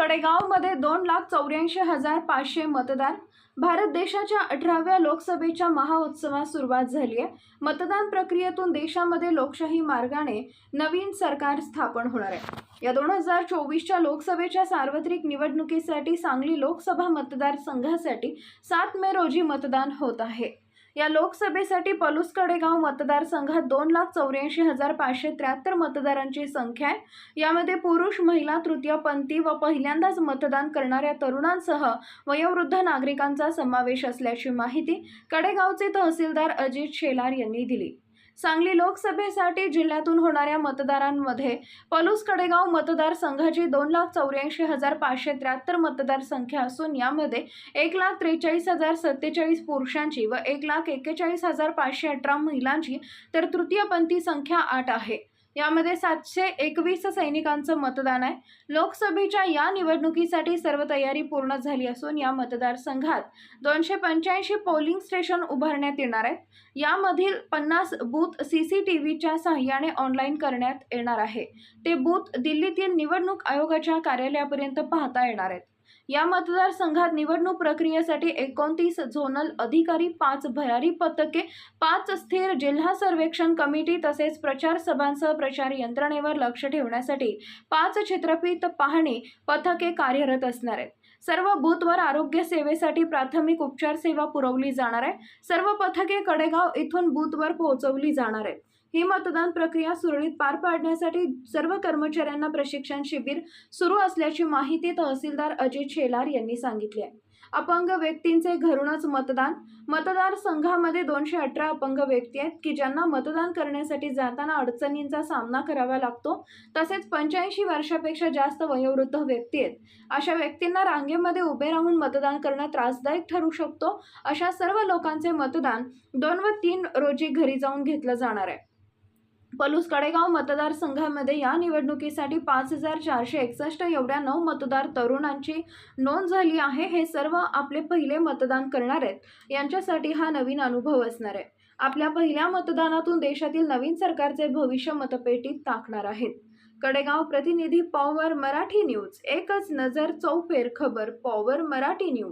कडेगावमध्ये 2,84,500 मतदार। भारत देशाच्या 18व्या लोकसभेच्या महाउत्सवास सुरुवात झाली आहे। मतदान प्रक्रियेतून देशामध्ये लोकशाही मार्गाने नवीन सरकार स्थापन होणार आहे। या 2024च्या लोकसभेच्या सार्वत्रिक निवडणुकीसाठी सांगली लोकसभा मतदारसंघासाठी 7 मे रोजी मतदान होत आहे। या लोकसभेसाठी पलूस कडेगाव मतदारसंघात 2,84,573 मतदारांची संख्या आहे। यामध्ये पुरुष, महिला, तृतीयपंथी व पहिल्यांदाच मतदान करणाऱ्या तरुणांसह वयोवृद्ध नागरिकांचा समावेश असल्याची माहिती कडेगावचे तहसीलदार अजित शेलार यांनी दिली। सांगली लोकसभेसाठी जिल्ह्यातून होणाऱ्या मतदारांमध्ये पलूस कडेगाव मतदारसंघाची 2,84,573 मतदार संख्या असून यामध्ये 1,43,047 पुरुषांची व 1,41,518 महिलांची तर तृतीयपंथी संख्या 8 आहे। यामध्ये 721 सैनिकांचं मतदान आहे। लोकसभेच्या या निवडणुकीसाठी सर्व तयारी पूर्ण झाली असून या मतदारसंघात 285 पोलिंग स्टेशन उभारण्यात येणार आहेत। यामधील 50 बूथ CCTVच्या सहाय्याने ऑनलाईन करण्यात येणार आहे। ते बूथ दिल्लीतील निवडणूक आयोगाच्या कार्यालयापर्यंत पाहता येणार आहेत। या मतदारसंघात निवडणूक प्रक्रियेसाठी 29 झोनल अधिकारी, 5 भरारी पथके, 5 स्थिर जिल्हा सर्वेक्षण कमिटी तसेच प्रचार सभांसह प्रचार यंत्रणेवर लक्ष ठेवण्यासाठी 5 चित्रफित पाहणी पथके कार्यरत असणार आहेत। सर्व बूथवर आरोग्य सेवेसाठी प्राथमिक उपचार सेवा पुरवली जाणार आहे। सर्व पथके कडेगाव इथून बूथवर पोहोचवली जाणार आहेत। ही मतदान प्रक्रिया सुरळीत पार पाडण्यासाठी सर्व कर्मचाऱ्यांना प्रशिक्षण शिबिर सुरू असल्याची माहिती तहसीलदार अजित शेलार यांनी सांगितली आहे। अपंग व्यक्तींचे घरूनच मतदान। मतदारसंघामध्ये 218 अपंग व्यक्ती आहेत की ज्यांना मतदान करण्यासाठी जाताना अडचणींचा सामना करावा लागतो। तसेच 85 वर्षापेक्षा जास्त वयोवृद्ध व्यक्ती आहेत। अशा व्यक्तींना रांगेमध्ये उभे राहून मतदान करणं त्रासदायक ठरू शकतो। अशा सर्व लोकांचे मतदान 2 व 3 रोजी घरी जाऊन घेतलं जाणार आहे। पलूस कडेगाव मतदारसंघामध्ये या निवडणुकीसाठी 5,461 एवढ्या 9 मतदार तरुणांची नोंद झाली आहे। हे सर्व आपले पहिले मतदान करणार आहेत। यांच्यासाठी हा नवीन अनुभव असणार आहे। आपल्या पहिल्या मतदानातून देशातील नवीन सरकारचे भविष्य मतपेटीत टाकणार आहेत। कडेगाव प्रतिनिधी पॉवर मराठी न्यूज। एकच नजर चौफेर खबर पॉवर मराठी न्यूज।